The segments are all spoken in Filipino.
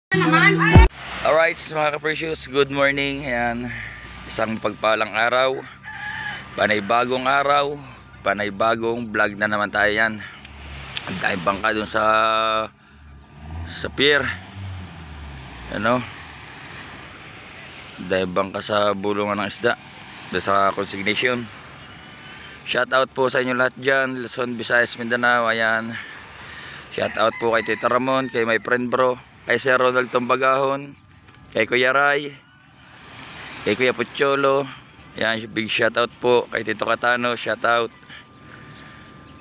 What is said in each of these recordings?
Alright mga ka-precious, good morning. Ayan, isang pagpalang araw, panay bagong vlog na naman tayo. Yan, ang daming bangka dun sa pier, ano, daming bangka sa bulungan ng isda dun sa consignation. Shout out po sa inyo lahat dyan, Luzon, Visayas, Mindanao. Ayan, shout out po kay Tita Ramon, kay my friend bro, kay Sir Ronald Tombagahon, kay Kuya Ray, kay Kuya Pucholo. Ayan, big shout out po kay Tito Katano, shout out.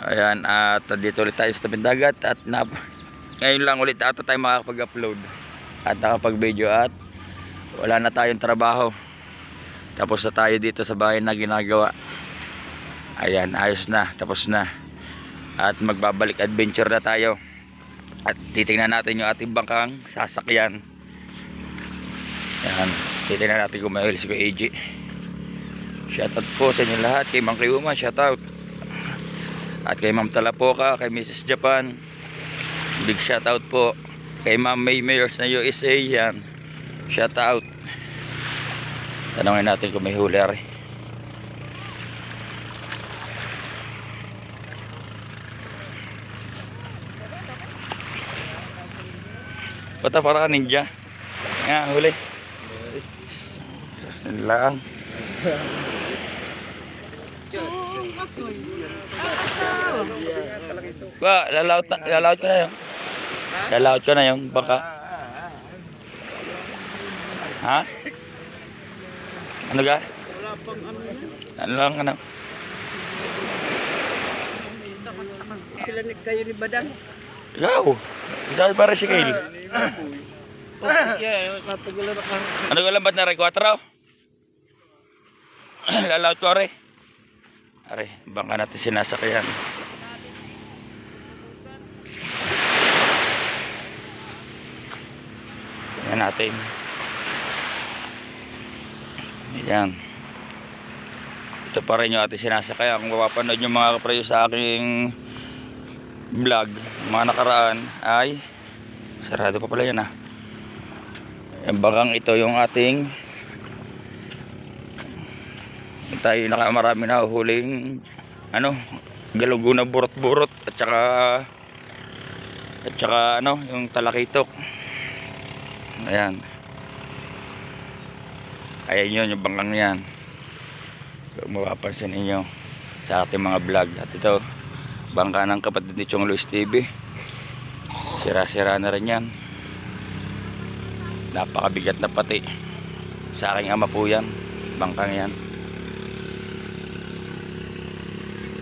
Ayan, at dito ulit tayo sa tabing dagat. At ngayon lang ulit ata tayo makakapag-upload at nakapag-video, at wala na tayong trabaho. Tapos na tayo dito sa bahay na ginagawa. Ayan, ayos na, tapos na. At magbabalik adventure na tayo. At titingnan natin yung ating bangkang sasakyan. Ayan, titingnan natin kung may oil si AJ. Shoutout po sa inyo lahat. Kay Mang Kiuma, shoutout. At kay Ma'am Talapoka, kay Mrs. Japan, big shoutout po. Kay Ma'am May Mayors na USA, yan, shoutout. Tanongin natin kung may huli rin. Bata para ka ninja. Nga, huli. Sasin lang. Ba, lalaot ko na yun. Lalaot ko na yung baka. Ha? Ano ga? Ano lang, ano? Sila kayo ni Badang. Ikaw. Ikaw para si Kyle. Ano ka lang ba't na rin 4? Lalaot ko rin. Are, bangka natin sinasakyan. Ayan natin. Ayan. Ito pa rin yung ating sinasakyan. Kung mapapanood yung mga kaprayo sa aking vlog, mga nakaraan, ay sarado pa pala yan ah. Yung bangkang ito yung ating tayo nakamarami na huling ano, galuguna burot-burot at saka ano, yung talakitok. Ayan, ayan yun yung bangkang yan, kung mapapansin ninyo sa ating mga vlog. At ito, bangka ng kapatid ni Chong Luis TV, sira-sira na rin yan, napakabigat na pati. Sa aking ama po yan, bangkang yan.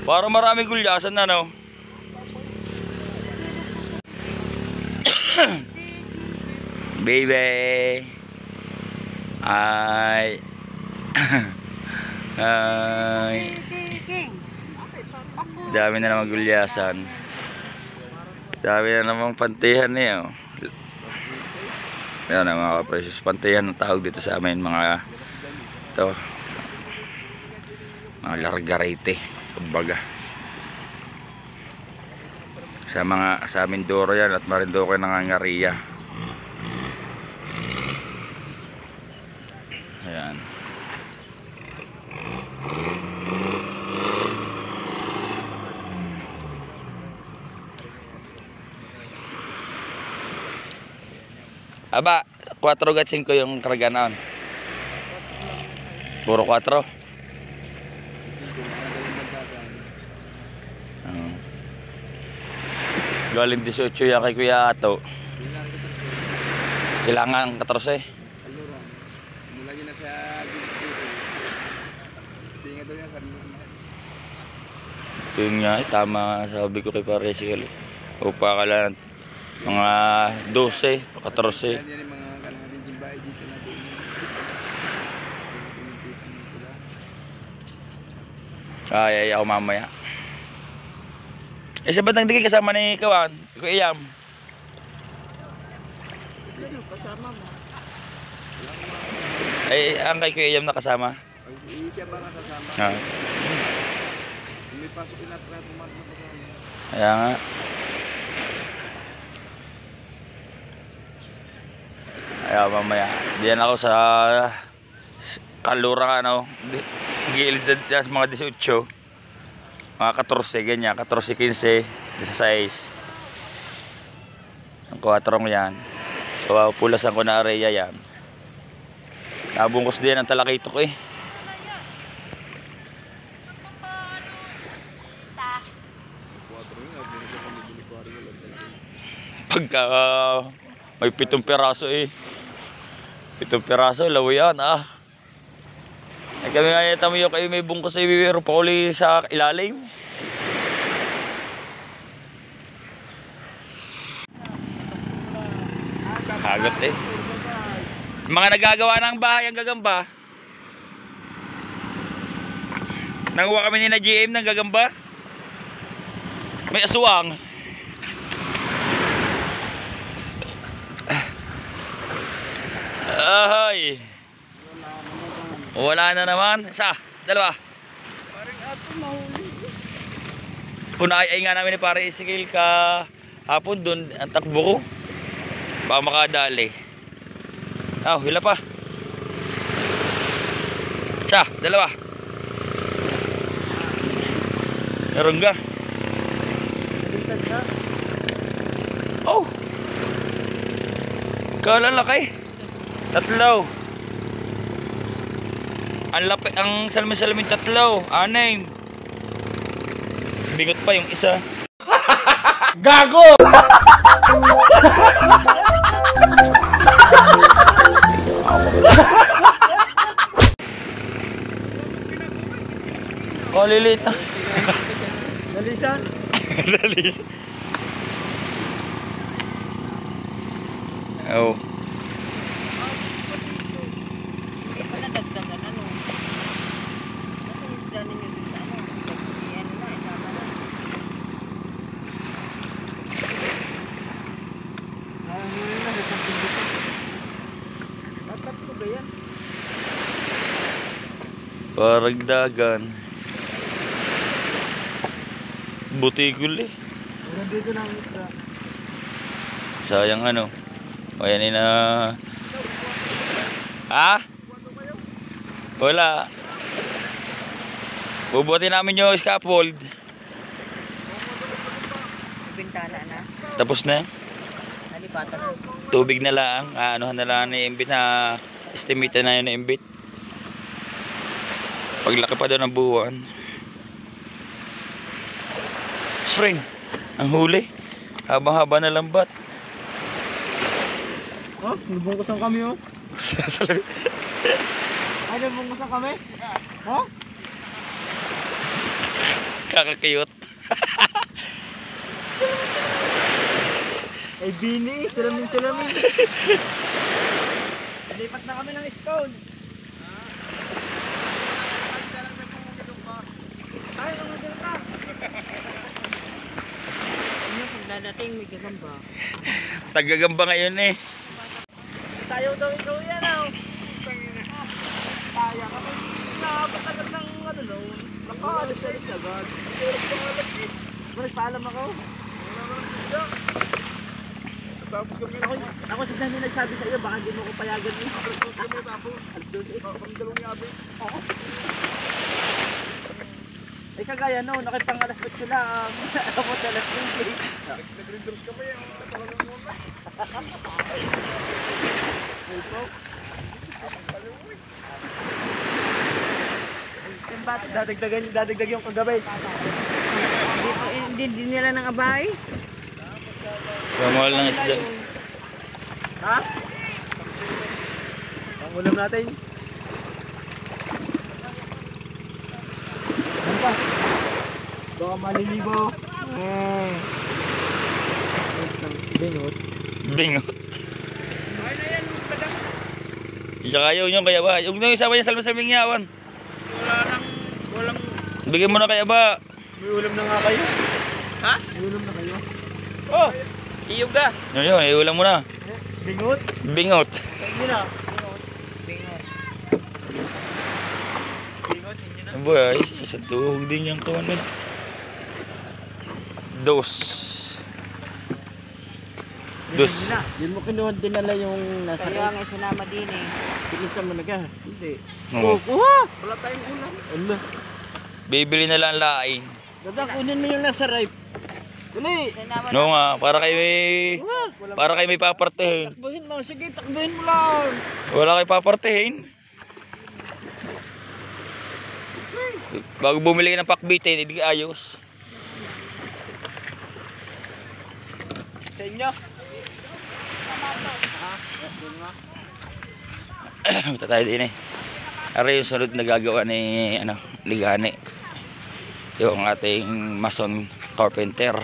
Para maraming gulyasan na, no? Baby, ay ay dami na namang gulyasan, dami na namang pantihan niyo. Yan ang mga precious, pantihan ng tawag dito sa amin, mga ito, mga largarete kumbaga. Sa amin Doro yan, at Marinduque Nangangaria. Ayan. Aba, 4 at 5 yung karga noon. Puro 4. Galing 18 yan kay Kuya Ato. Kailangan 14. Mula yun na sa tingin daw yan sa yun nga, tama sabi ko kay Paresical. Upa ka lang mga 12, 14. yan yung mga kalahating bahay dito na doon. Ay, ako mamaya. Eh, sa Batang Digi kasama ni Kawan, Kuya Iyam. Sino kasama mo? Ay, ang kay Kuya Iyam na kasama. Siya ba kasama? Ah. May pasok na para pumasok na kasama. Kaya nga. Kaya mamaya, diyan ako sa Kalurang ano, gilid sa mga 18. Mga 14, ganyan, 14, 15, 16. Ang 4 yan. So, pulasan ko na area yan. Nabungkos din ang talakito ko eh. Pagka may 7 piraso eh. 7 piraso, lawian ah. Ay kami nga yung tamo yung kayo may bungkos sa ibibiro pa uli sa ilalim. Hagot eh. Mga nagagawa ng bahay ang gagamba. Nanguha kami ni na GM ng gagamba. May aswang. Ahay. Wala na naman. Isa, dalawa. Parang ato mahuli. Punay nga namin ni pare Isikil ka hapon doon ang takbo ko. Baka makadali. Hila pa. Isa, dalawa. Meron ka. Oh. Kalalaki. 3. Ang lapit, ang salamin 3, 6. Bingot pa yung isa. Gago! Oh, lilit na. Nalisa? Dalis. Oh. Wala dagdagan ano. Kasi isda ninyo sa ano. Ano na, isama na. Ano na, sa pindito. Tatlo ba yan? Paragdagan. Butigol eh. Nandito na ang isda. Sayang ano. O yan na. Ha? Wala. Bubuti namin yung scaffold. Bintana na. Tapos na. Nalipatan na. Tubig na lang. Anuhan na lang ni Imbit na estimate na yun ni Imbit. Paglaki pa doon ng buwan. Spring. Ang huli. Habang-haba na lambat. Oh, nabungkusan kami oh. Ay, nabungkusan kami? Oh? Kakakiyot. Ay, bini. Salamin. Lipat na kami ng stone. Ay, naman ka. Ano pag dadating may gagamba. Tagagamba ngayon eh. Tayo daw ikaw yan oh. Kaya kami. Napatagal ng ano no. Nakaalis-alis agad. Nagpaalam ako. Tapos kami ako si Danny nagsabi sa iyo baka hindi mo ko payagan ni. Tapos kami tapos. Kami dalawang yabi. Oo. Eh kagaya no, nakipang alas 8 lang. Ako alas 20. Nag-readers kami. Talagang muna. Dadagdag yung kagabi. Hindi nila ng abay. Kamahal ng isda. Ha? Ang ulam natin. Ano pa? Baka malilibo. Bingot. Bingot. Tsaka yun kaya ba? Yung isama niya sa saming yawan. Walang. Bigyan mo na kaya ba? May ulam na nga kayo. Ha? May ulam na kayo. Oh, iyuga. Yun, iulam mo na. Bingot? Bingot. Hindi na. Bingo. Bingot, hindi na. Ano ba? Isa tuhog din yung kawan na. Dos. Dos. Yun mo kinuha dinala yung nasa Kaya nga sinama din eh. Pilisan mo na ka. Hindi. Oo. Kuha! Wala tayong ulam. Allah. Bibili na lang laing. Dadak, kunin mo yung nasa ripe. Dali! Sinama No nga, para kayo may... Wala. Para kayo may papartihin. Takbuhin mo. Sige, takbuhin mo lang. Wala kayo papartihin. Bago bumili ka ng pakbitin, hindi ayos. Sa inyo. Punta tayo din eh. Ara yung sunod na gagawa ni ano, Ligani. Yung ating mason carpenter.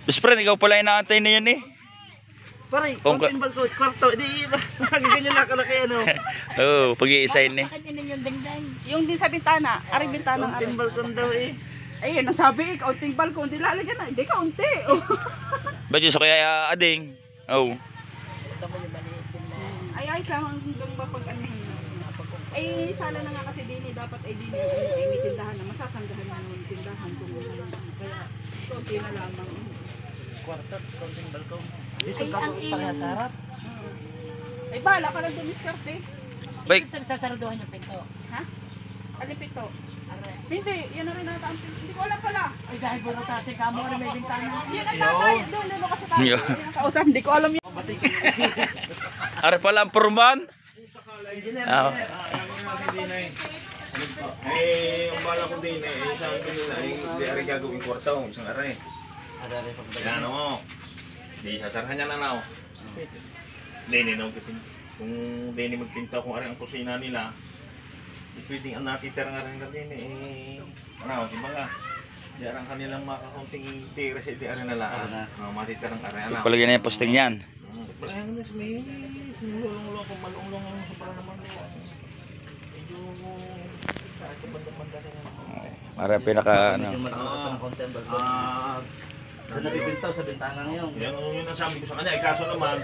Best friend, ikaw pala yung naantay na yun eh. Pare, Kung ka- konting balko, kwarto. Hindi, ganyan na kalaki ano. Oo, pag-iisayin eh. Yung din sa bintana, ari bintana ng Konting balkon daw eh. Ayun, nasabi, kaunting balkon, di lalagyan na, hindi kaunti. Oh. Ba't yun sa kaya ading? Oo. Ay, lang hanggang ba pag ano ay, sala na nga kasi dini, dapat ay dini, ay may tindahan na, masasanggahan na ng tindahan kung ano, kaya, kaunti na lamang. Kwarto, konting balkon. Dito Ay, ka ang pareha sa harap. Ay, bahala ka lang dumiskarte. Bye. Sasarduhan yung pinto. Ha? Alin pito? Hindi, yan na rin nata ang pinto. Hindi ko alam pala. Ay dahil burutasin ka mo na may bintana. Yan ang tatay, doon kasi tayo. Yo. Yan ang kausap, hindi ko alam yun. Ara pala ang purman. Oo. Yung bala ko din sabi nila, hindi ari gagawin kwarto, isang aray. Yan o. Di sasarhan niya na na o. Dini na kung dini magpinta kung ari ang kusina nila, pwedeng ang natitira nga rin ka din ano, di ba nga? Di arang kanilang makakaunting tira siya, di ari nala. Matitirang ari, ano. Palagyan na yung posting yan. Kaya nga may ulong-ulong kung malulong ang sobra naman o. Medyo kahit yung banda-banda rin yan. Para pinaka ano. Sa nabibintaw sa bintana ngayon. Yan yun ang sabi ko sa kanya. Kaso naman,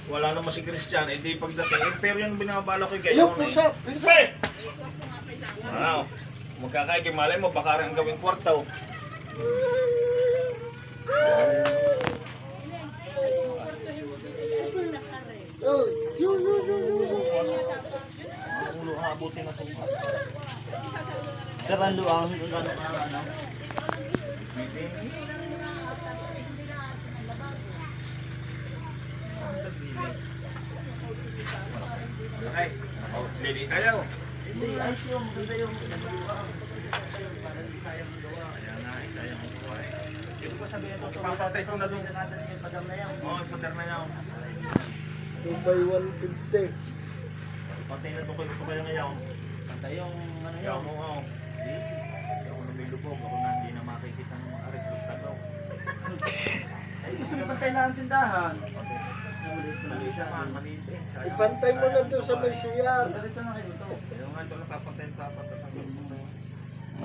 wala naman si Christian. Eh di pagdating, pero yung binabala ko kayo na eh. Pre! Wow. Magkakaigay, malay mo, baka rin ang gawing kwarto. Ulo habutin na suka. Karando ang ano. Ay, ready tayo. Hindi, ayos yung, maganda yung Ayan na, sayang ang gawa eh. Dito pa sabihin mo, papatay ko na doon. yung padam na yan. Oo, pader na yan. 2 by 150. Patay na doon kayo ngayon. Pantay yung ano Ayaw mo, oo. Hindi ako lumilubog. Ako na hindi na makikita ng mga arit tagaw. Ay, gusto mo pantay na ang tindahan. Maliit naman, maliit eh. Sayang. Ipantay mo na doon sa may siyar. Dito na kayo ito. Ayaw nga ito na papatay.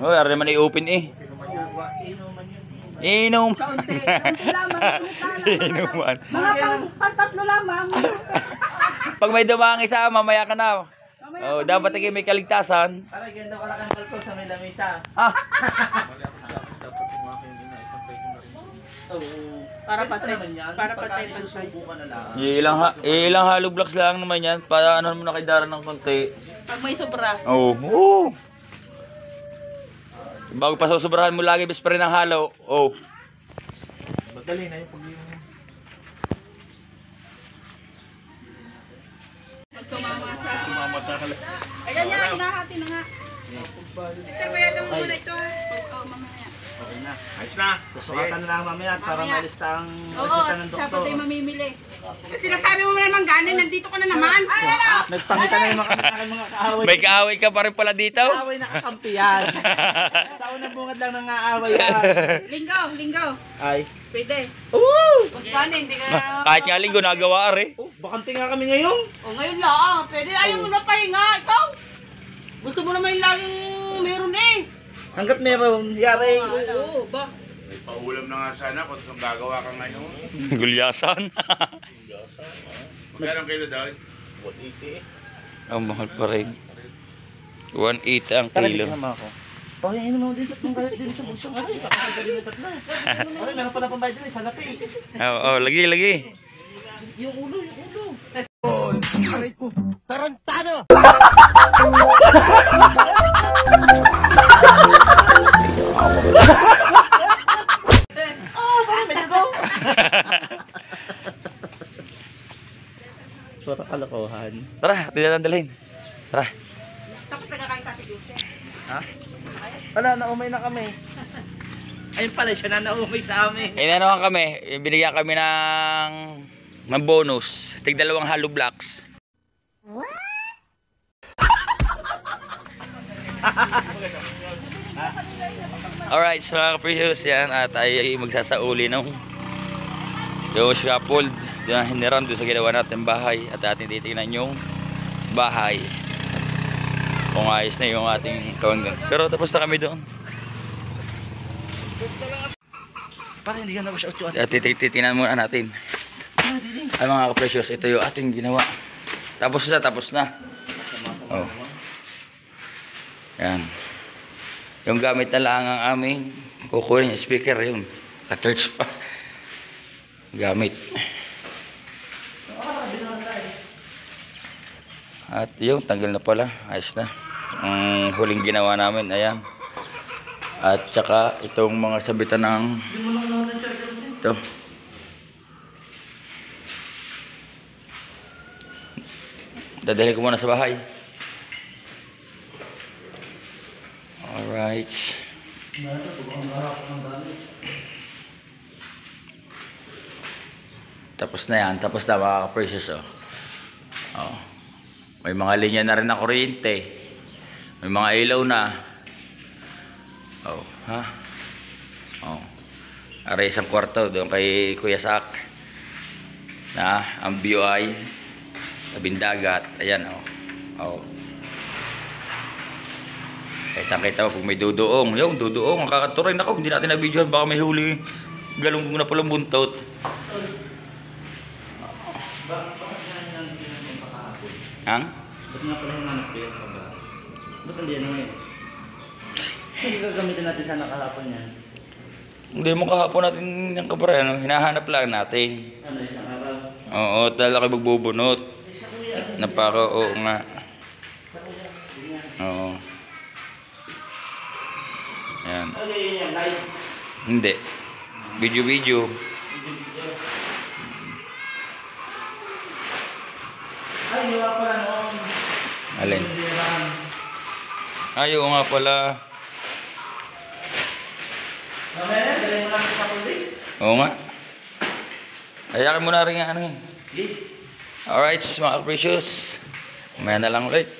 Oh, ara naman i-open eh. Inuman yun. Inom. Kaunti lamang, Inuman. mga pantatlo lamang. Pag may dumang isa, mamaya ka na. Oh, dapat ay may kaligtasan. Para ganda wala kang balko sa may lamesa. Ah, Mali ako sa akin, dapat yung mga kayo na ipantay ko na rin. Oo. Para Pwede patay- naman yan. para Pagka patay- isusubo ka na lang. ilang hollow blocks lang naman yan. Para ano mo na kay Dara ng konti. Pag may sobra. Oh, oo. Bago pa susobrahan mo lagi best friend ng hollow. Oh. Madali na yung pag-inom. Magtumamasa. Tumama sa kalit. Ayan yan, hinahati na nga. Sir, bayagan mo muna ito. Oo, mamaya. Okay na. Ayos na. Susukatan na lang mamaya para Mamaya. malista ang Oo, resita ng siya pa doktor. tayo mamimili. Sinasabi mo naman ganin, nandito ka na naman. Nagpangita na yung mga kaaway. May kaaway ka pa rin pala dito? Kaaway na kakampi yan. Sa unang bungad lang ng aaway yan. Linggo. Ay. Pwede. Oo! Huwag ganin, hindi ka. Kahit nga linggo nagawa are. Oh, bakante nga kami ngayon. O ngayon lang, pwede. Ayaw mo na pahinga. Ikaw? Gusto mo naman yung laging meron eh. Hanggat meron, yari. Oo, ba? May paulam na nga sana kung saan gagawa ka ngayon. Gulyasan. Magkano ang kilo daw? 180 eh. Ang mahal pa rin. 180 ang kilo. Naman ako. Oh, yung inom mo din tatlong kayo din sa bulsong kasi. Kakagaling yung tatlo. Ay, meron pala pambayad din sa lapi. Oo, lagi. Yung ulo. Para kalokohan. Tara, tinatandalhin. Tara. Tapos nagkakain sa atin. Ha? Wala, naumay na kami. Ayun pala, siya na naumay sa amin. Eh, naman kami. Binigyan kami ng bonus. Tig 2 hollow blocks. Alright, so mga ka-precious yan. At ay magsasauli ng yung scaffold. Doon ang hiniram doon sa ginawa natin bahay. At ating titignan yung bahay. Kung ayos na yung ating kawangan. Pero tapos na kami doon. Parang hindi ka na siya At titignan muna natin. Ay mga ka-precious, ito yung ating ginawa. Tapos na. Oh. Yan. Yung gamit na lang ang aming kukunin yung speaker yun. Ka-church pa. Gamit. At yung tanggal na pala. Ayos na. Ang huling ginawa namin. Ayan. At saka itong mga sabitan ng ito. Dadalhin ko muna sa bahay. Alright. Tapos na yan. Tapos na mga ka-precious. Oh. May mga linya na rin na kuryente. May mga ilaw na. Oh, ha? Oh. Aray isang kwarto doon kay Kuya Sak. Na ang view ay tabing dagat. Ayan, oh. Oh. Kita mo kung may duduong. Yung duduong, ang kakaturay na ko. Hindi natin na-videohan. Baka may huli. Galunggong na palang buntot. Ang? Ba't nga pala hinanap ko yun? Ba't hindi yan ngayon? Hindi gagamitin natin sana kahapon yan. Hindi mo kahapon natin yung kabara. Ano? Hinahanap lang natin. Ano, isang araw? Oo, talaga magbubunot. Napaka, oo nga. Oo. Ayan. Ano yun yan? Live? Hindi. Video. Ay, hindi nga pala noon. Alin? Ay, oo nga pala. Mamaya, dali mo lang sa kundi. Oo nga. Ayakin mo na rin nga ano yun. Okay. Alright, mga precious. Mamaya na lang ulit.